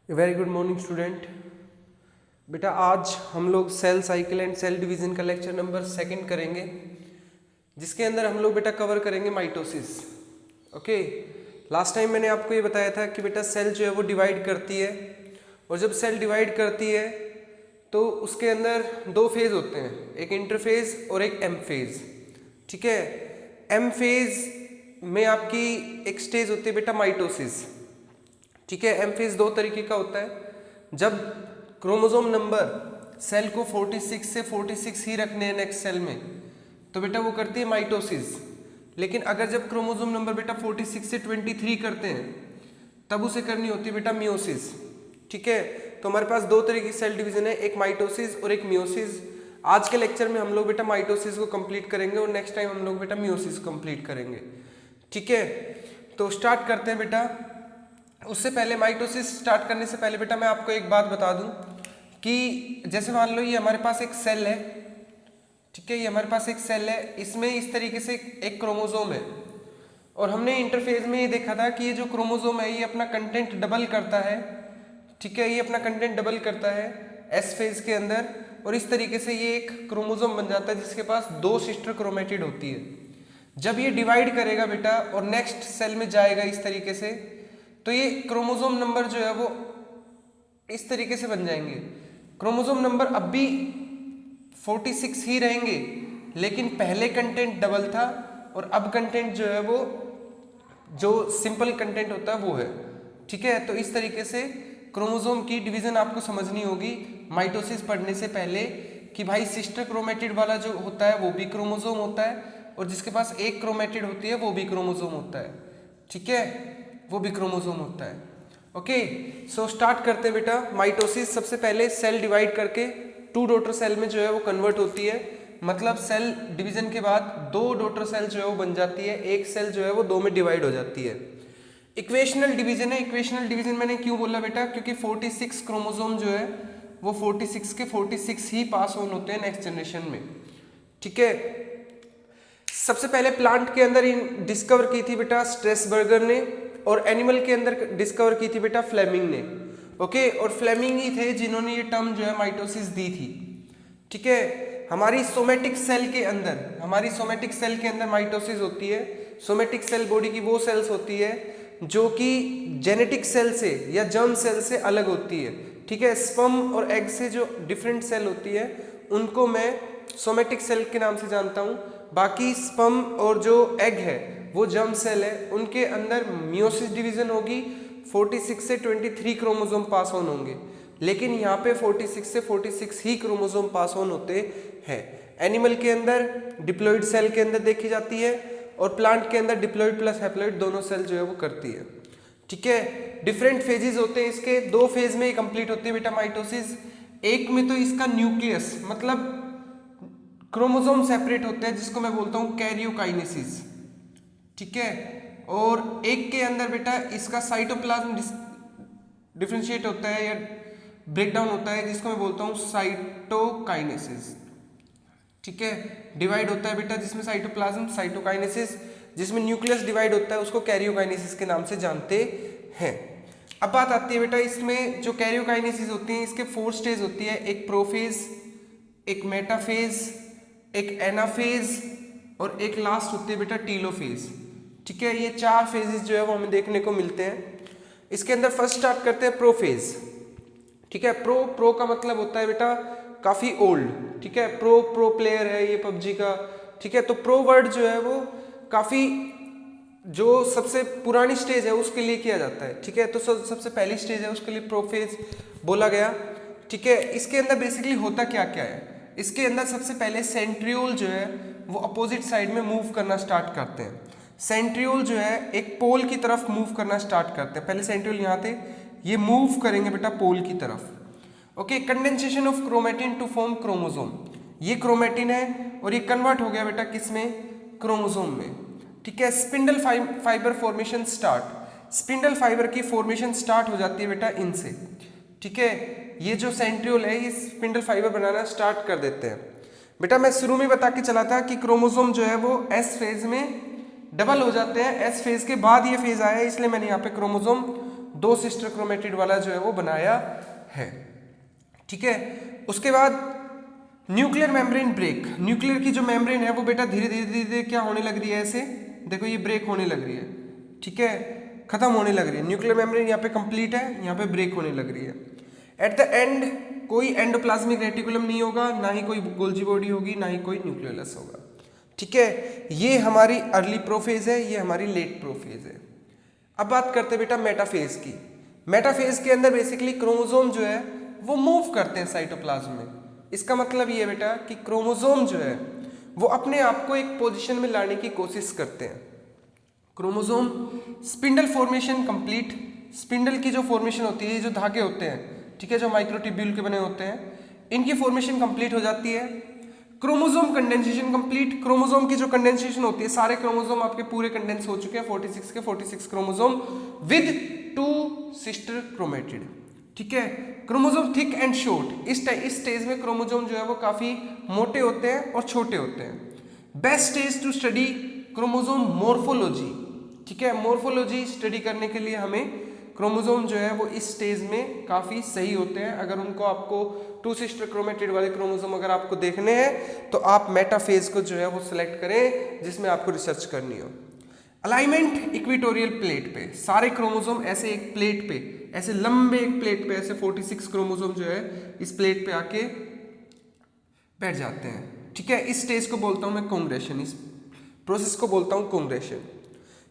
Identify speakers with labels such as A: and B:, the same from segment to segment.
A: Very good morning student. बेटा आज हम लोग cell cycle and cell division का लेक्चर नंबर 2 करेंगे, जिसके अंदर हम लोग बेटा कवर करेंगे माइटोसिस। ओके, लास्ट टाइम मैंने आपको ये बताया था कि बेटा सेल जो है वो डिवाइड करती है, और जब सेल डिवाइड करती है तो उसके अंदर दो फेज होते हैं, एक इंटरफेज और एक एम फेज। ठीक है, एम फेज में आपकी एक स्टेज होती है बेटा माइटोसिस। ठीक है, एम फेज दो तरीके का होता है। जब क्रोमोसोम नंबर सेल को 46 से 46 ही रखने हैं नेक्स्ट सेल में, तो बेटा वो करती है माइटोसिस। लेकिन अगर जब क्रोमोसोम नंबर बेटा 46 से 23 करते हैं, तब उसे करनी होती है बेटा मियोसिस। ठीक है, तो हमारे पास दो तरीके की सेल डिवीजन है, एक माइटोसिस और एक मियोसिस। आज के लेक्चर में हम लोग बेटा माइटोसिस को कंप्लीट करेंगे और नेक्स्ट टाइम हम लोग बेटा मियोसिस कंप्लीट करेंगे। ठीक है, तो स्टार्ट करते हैं बेटा। उससे पहले माइटोसिस स्टार्ट करने से पहले बेटा मैं आपको एक बात बता दूं कि जैसे मान लो ये हमारे पास एक सेल है। ठीक है, ये हमारे पास एक सेल है, इसमें इस तरीके से एक क्रोमोसोम है, और हमने इंटरफेज में ये देखा था कि ये जो क्रोमोसोम है ये अपना कंटेंट डबल करता है। ठीक है, ये अपना कंटेंट डबल करता है एस फेज के अंदर, और इस तरीके से ये एक क्रोमोसोम बन जाता है जिसके पास दो सिस्टर क्रोमेटिड होती है। जब ये डिवाइड करेगा बेटा और नेक्स्ट सेल में जाएगा इस तरीके से, तो ये क्रोमोसोम नंबर जो है वो इस तरीके से बन जाएंगे। क्रोमोसोम नंबर अब भी 46 ही रहेंगे, लेकिन पहले कंटेंट डबल था और अब कंटेंट जो है वो जो सिंपल कंटेंट होता है वो है। ठीक है, तो इस तरीके से क्रोमोसोम की डिवीजन आपको समझनी होगी माइटोसिस पढ़ने से पहले, कि भाई सिस्टर क्रोमेटिड वाला जो होता है वो भी क्रोमोसोम होता है, और जिसके पास एक क्रोमेटिड होती है वो भी क्रोमोसोम होता है। ठीक है, वो भी क्रोमोसोम होता है। ओके, सो स्टार्ट करते हैं बेटा। माइटोसिस सबसे पहले सेल डिवाइड करके टू डॉटर सेल में जो है वो कन्वर्ट होती है। मतलब सेल डिवीजन के बाद दो डॉटर सेल जो है वो बन जाती है, एक सेल जो है वो दो में डिवाइड हो जाती है। इक्वेशनल डिवीजन है। इक्वेशनल डिवीजन मैंने क्यों बोला बेटा, क्योंकि 46 क्रोमोसोम जो है वो 46 के 46 ही पास ऑन होते हैं नेक्स्ट जनरेशन में। ठीक है, सबसे पहले प्लांट के अंदर डिस्कवर की थी बेटा स्ट्रेसबर्गर ने, और एनिमल के अंदर डिस्कवर की थी बेटा फ्लेमिंग ने। ओके, और फ्लेमिंग ही थे जिन्होंने ये टर्म जो है माइटोसिस दी थी। ठीक है, हमारी सोमेटिक सेल के अंदर माइटोसिस होती है। सोमेटिक सेल बॉडी की वो सेल्स होती है जो कि जेनेटिक सेल से या जर्म सेल से अलग होती है। ठीक है, स्पर्म और एग से जो डिफरेंट सेल होती है उनको मैं सोमेटिक सेल के नाम से जानता हूँ। बाकी स्पर्म और जो एग है वो जर्म सेल है, उनके अंदर मियोसिस डिवीजन होगी। 46 से 23 क्रोमोसोम पास ऑन होंगे, लेकिन यहाँ पे 46 से 46 ही क्रोमोसोम पास ऑन होते हैं। एनिमल के अंदर डिप्लॉइड सेल के अंदर देखी जाती है, और प्लांट के अंदर डिप्लॉइड प्लस हैप्लॉइड दोनों सेल जो है वो करती है। ठीक है, डिफरेंट फेजेस होते हैं इसके, दो फेज में कंप्लीट होती है बेटा माइटोसिस। एक में तो इसका न्यूक्लियस मतलब क्रोमोसोम सेपरेट होते हैं, जिसको मैं बोलता हूँ कैरियोकाइनेसिस। ठीक है, और एक के अंदर बेटा इसका साइटोप्लाज्म डिफरेंशिएट होता है या ब्रेक डाउन होता है, जिसको मैं बोलता हूँ साइटोकाइनेसिस। ठीक है, डिवाइड होता है बेटा जिसमें साइटोप्लाज्म साइटोकाइनेसिस, जिसमें न्यूक्लियस डिवाइड होता है उसको कैरियोकाइनेसिस के नाम से जानते हैं। अब बात आती है बेटा इसमें जो कैरियोकाइनेसिस होती है इसके 4 स्टेज होती है, एक प्रोफेज, एक मेटाफेज, एक एनाफेज, और एक लास्ट होती है बेटा टीलोफेज। ठीक है, ये 4 फेजेस जो है वो हमें देखने को मिलते हैं। इसके अंदर फर्स्ट स्टार्ट करते हैं प्रोफेज। ठीक है, प्रो का मतलब होता है बेटा काफी ओल्ड। ठीक है, प्रो प्लेयर है ये पबजी का। ठीक है, तो प्रो वर्ड जो है वो काफी जो सबसे पुरानी स्टेज है उसके लिए किया जाता है। ठीक है, तो सबसे पहली स्टेज है उसके लिए प्रोफेज बोला गया। ठीक है, इसके अंदर बेसिकली होता क्या क्या है, इसके अंदर सबसे पहले सेंट्रियोल जो है वो अपोजिट साइड में मूव करना स्टार्ट करते हैं। सेंट्रियोल जो है एक पोल की तरफ मूव करना स्टार्ट करते हैं। पहले सेंट्रियोल यहाँ थे, ये मूव करेंगे बेटा पोल की तरफ। Okay, condensation of chromatin to form chromosome. ये क्रोमेटिन है और ये कन्वर्ट हो गया बेटा किसमें, क्रोमोसोम में। ठीक है, spindle fibre formation start. Spindle fibre की फॉर्मेशन स्टार्ट हो जाती है बेटा इनसे। ठीक है, ये जो सेंट्रियोल है ये स्पिंडल फाइबर बनाना स्टार्ट कर देते हैं। बेटा मैं शुरू में बता के चला था कि क्रोमोसोम जो है वो एस फेज में डबल हो जाते हैं। एस फेज के बाद ये फेज आया है, इसलिए मैंने यहाँ पे क्रोमोसोम 2 सिस्टर क्रोमेटिड वाला जो है वो बनाया है। ठीक है, उसके बाद न्यूक्लियर मेम्ब्रेन ब्रेक। न्यूक्लियर की जो मेम्ब्रेन है वो बेटा धीरे धीरे धीरे धीरे क्या होने लग रही है, ऐसे देखो ये ब्रेक होने लग रही है। ठीक है, खत्म होने लग रही है। न्यूक्लियर मेम्ब्रेन यहाँ पे कंप्लीट है, यहाँ पे ब्रेक होने लग रही है। एट द एंड कोई एंडोप्लाज्मिक रेटिकुलम नहीं होगा, ना ही कोई गोल्जी बॉडी होगी, ना ही कोई न्यूक्लियोलस होगा। ठीक है, ये हमारी अर्ली प्रोफेज है, ये हमारी लेट प्रोफेज है। अब बात करते हैं बेटा मेटाफेज की। मेटाफेज के अंदर बेसिकली क्रोमोसोम जो है वो मूव करते हैं साइटोप्लाज्म में। इसका मतलब ये बेटा कि क्रोमोसोम जो है वो अपने आप को एक पोजीशन में लाने की कोशिश करते हैं। Chromosome spindle formation complete, spindle की जो फॉर्मेशन होती है, ये जो धागे होते हैं, ठीक है, जो माइक्रोट्यूब्यूल के बने होते हैं, इनकी फॉर्मेशन कंप्लीट हो जाती है। क्रोमोसोम कंडेंसेशन कंप्लीट, क्रोमोसोम की जो कंडेंसेशन होती है, सारे क्रोमोसोम आपके पूरे कंडेंस हो चुके हैं, 46 के 46 क्रोमोसोम विद 2 सिस्टर क्रोमेटिड। ठीक है, क्रोमोसोम थिक एंड शॉर्ट, इस स्टेज में क्रोमोसोम जो है वो काफी मोटे होते हैं और छोटे होते हैं। Best stage to study chromosome morphology. ठीक है, मोर्फोलॉजी स्टडी करने के लिए हमें क्रोमोसोम जो है वो इस स्टेज में काफी सही होते हैं। अगर उनको आपको 2 सिस्टर क्रोमेटिड वाले क्रोमोसोम अगर आपको देखने हैं तो आप मेटाफेज को जो है वो सिलेक्ट करें जिसमें आपको रिसर्च करनी हो। अलाइनमेंट इक्वेटोरियल प्लेट पे, सारे क्रोमोसोम ऐसे एक प्लेट पे, ऐसे लंबे एक प्लेट पे, ऐसे 46 क्रोमोसोम जो है इस प्लेट पे आके बैठ जाते हैं। ठीक है, इस स्टेज को बोलता हूं मैं कांग्रेशन, इस प्रोसेस को बोलता हूं कांग्रेशन।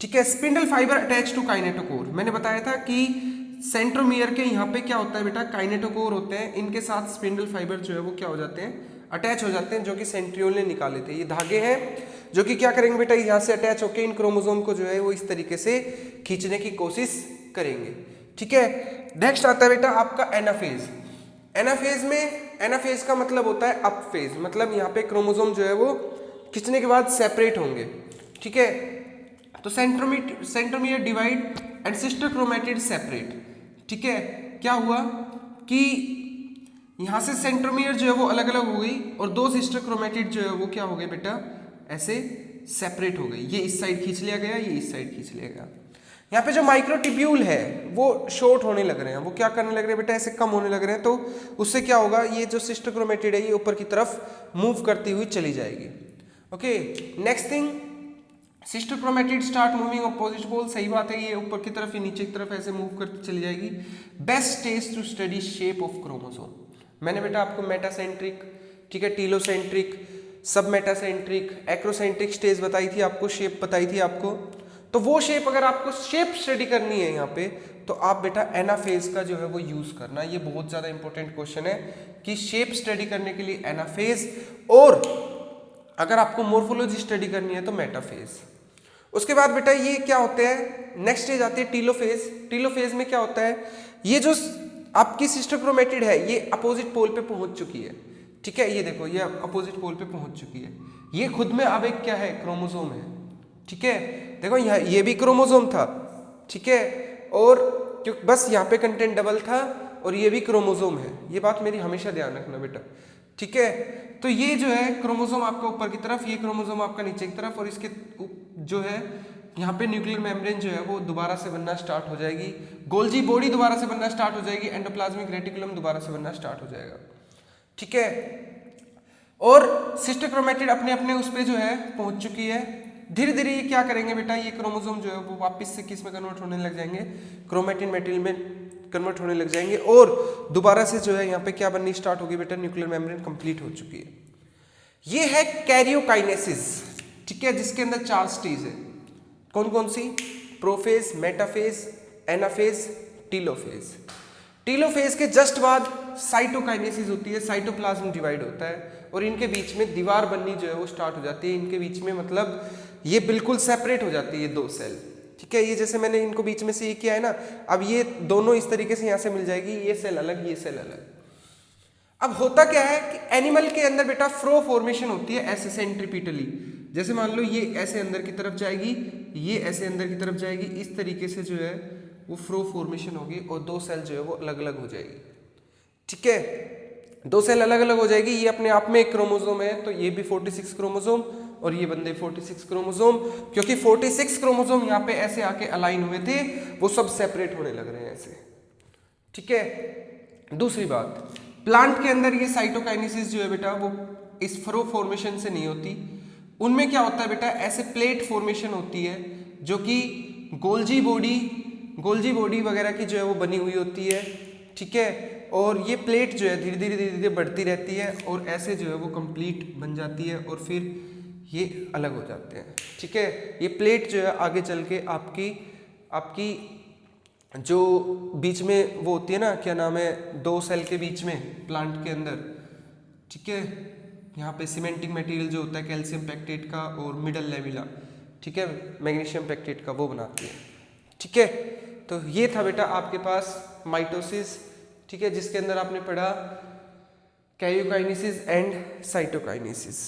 A: ठीक है, spindle fibre attach to kinetochore. मैंने बताया था कि सेंट्रोमियर के यहाँ पे क्या होता है बेटा, काइनेटोकोर होते हैं, इनके साथ स्पिंडल फाइबर जो है वो क्या हो जाते हैं, अटैच हो जाते हैं, जो कि सेंट्रियोल ने निकाले थे। ये धागे हैं जो कि क्या करेंगे बेटा, यहाँ से अटैच होकर इन क्रोमोसोम को जो है वो इस तरीके से खींचने की कोशिश करेंगे। ठीक है, नेक्स्ट आता है बेटा आपका एनाफेज। एनाफेज में, एनाफेज का मतलब होता है अप फेज, मतलब यहाँ पे क्रोमोसोम जो है वो खींचने के बाद सेपरेट होंगे। ठीक है, तो centromere divide and sister chromatid separate. ठीक है, क्या हुआ कि यहां से सेंट्रोमियर जो है वो अलग अलग हो गई और 2 सिस्टर क्रोमेटिड जो है वो क्या हो गए बेटा, ऐसे सेपरेट हो गई। ये इस साइड खींच लिया गया, ये इस साइड खींच लिया गया। यहाँ पे जो माइक्रोट्यूब्यूल है वो शॉर्ट होने लग रहे हैं, वो क्या करने लग रहे हैं बेटा, ऐसे कम होने लग रहे हैं। तो उससे क्या होगा, ये जो सिस्टर क्रोमेटिड है ये ऊपर की तरफ मूव करती हुई चली जाएगी। Okay, next thing, sister chromatid start moving opposite pole. सही बात है, ये ऊपर की तरफ, ये नीचे की तरफ ऐसे मूव करती चली जाएगी। Best stage to study shape of chromosome. मैंने बेटा आपको मेटासेंट्रिक, ठीक है, टीलोसेंट्रिक, सब मेटासेंट्रिक, एक्रोसेंट्रिक स्टेज बताई थी आपको, शेप बताई थी आपको। तो वो शेप, अगर आपको शेप स्टडी करनी है यहाँ पे, तो आप बेटा एनाफेज का जो है वो यूज करना। ये बहुत ज्यादा इंपॉर्टेंट क्वेश्चन है कि शेप स्टडी करने के लिए एनाफेज, और अगर आपको मोर्फोलॉजी स्टडी करनी है तो मेटाफेज। उसके बाद बेटा ये क्या होते हैं, नेक्स्ट स्टेज आती है टीलोफेज। टीलोफेज में क्या होता है, ये जो आपकी सिस्टर क्रोमेटिड है ये अपोजिट पोल पे पहुंच चुकी है। ठीक है, ये देखो, ये अपोजिट पोल पे पहुंच चुकी है। ये खुद में अब एक क्या है, क्रोमोसोम है। ठीक है, देखो यहाँ ये भी क्रोमोसोम था। ठीक है, और क्योंकि बस यहाँ पे कंटेंट डबल था और ये भी क्रोमोसोम है, ये बात मेरी हमेशा ध्यान रखना बेटा। ठीक है, तो ये जो है क्रोमोसोम आपका ऊपर की तरफ, ये क्रोमोसोम आपका नीचे की तरफ, और इसके जो है यहाँ पे न्यूक्लियर मेम्ब्रेन जो है वो दोबारा से बनना स्टार्ट हो जाएगी, गोल्जी बॉडी दोबारा से बनना स्टार्ट हो जाएगी, एंडोप्लाज्मिक रेटिकुलम दोबारा से बनना स्टार्ट हो जाएगा। ठीक है, और सिस्टर क्रोमेटिड अपने अपने उस पे जो है पहुंच चुकी है। धीरे धीरे ये क्या करेंगे बेटा, ये क्रोमोसोम जो है वो वापस से किस में कन्वर्ट होने लग जाएंगे, क्रोमेटिन मेटिल में कन्वर्ट होने लग जाएंगे, और दोबारा से जो है यहाँ पे क्या बननी स्टार्ट होगी बेटा, न्यूक्लियर मेम्ब्रेन कंप्लीट हो चुकी है। ये है कैरियोकाइनेसिस। ठीक है, जिसके अंदर 4 स्टेज है। कौन कौन सी, prophase, metaphase, anaphase, telophase. Telophase के जस्ट बाद साइटोकाइनेसिस होती है, साइटोप्लाज्म डिवाइड होता है और इनके बीच में दीवार बननी जो है वो स्टार्ट हो जाती है। इनके बीच में मतलब ये बिल्कुल सेपरेट हो जाती है, ये 2 सेल। ठीक है, ये जैसे मैंने इनको बीच में से ये किया है ना, अब ये दोनों इस तरीके से यहाँ से मिल जाएगी, ये सेल अलग, ये सेल अलग। अब होता क्या है कि एनिमल के अंदर बेटा फ्रो फॉर्मेशन होती है ऐसे सेंट्रीपिटली। जैसे मान लो ये ऐसे अंदर की तरफ जाएगी, ये ऐसे अंदर की तरफ जाएगी, इस तरीके से जो है वो फ्रो फॉर्मेशन होगी और 2 सेल जो है वो अलग अलग हो जाएगी। ठीक है, 2 सेल अलग अलग हो जाएगी। ये अपने आप में एक क्रोमोसोम है, तो ये भी 46 क्रोमोसोम और ये बंदे 46 क्रोमोसोम, क्योंकि 46 क्रोमोसोम यहाँ पे ऐसे आके अलाइन हुए थे, वो सब सेपरेट होने लग रहे हैं ऐसे, ठीक है। दूसरी बात, प्लांट के अंदर ये साइटोकाइनेसिस जो है बेटा वो इस फरो फॉर्मेशन से नहीं होती, उनमें क्या होता है बेटा, ऐसे प्लेट फॉर्मेशन होती है जो कि गोल्जी बॉडी वगैरह की जो है वो बनी हुई होती है, ठीक है। और ये प्लेट जो है धीरे धीरे बढ़ती रहती है और ऐसे जो है वो कंप्लीट बन जाती है और फिर ये अलग हो जाते हैं, ठीक है। ये प्लेट जो है आगे चल के आपकी जो बीच में वो होती है ना, क्या नाम है, दो सेल के बीच में प्लांट के अंदर, ठीक है, यहाँ पे सीमेंटिंग मटेरियल जो होता है कैल्शियम पैक्टेट का और मिडल लेविला, ठीक है, मैग्नीशियम पैक्टेट का, वो बनाती है, ठीक है। तो ये था बेटा आपके पास माइटोसिस, ठीक है, जिसके अंदर आपने पढ़ा कैरियोकाइनेसिस एंड साइटोकाइनेसिस।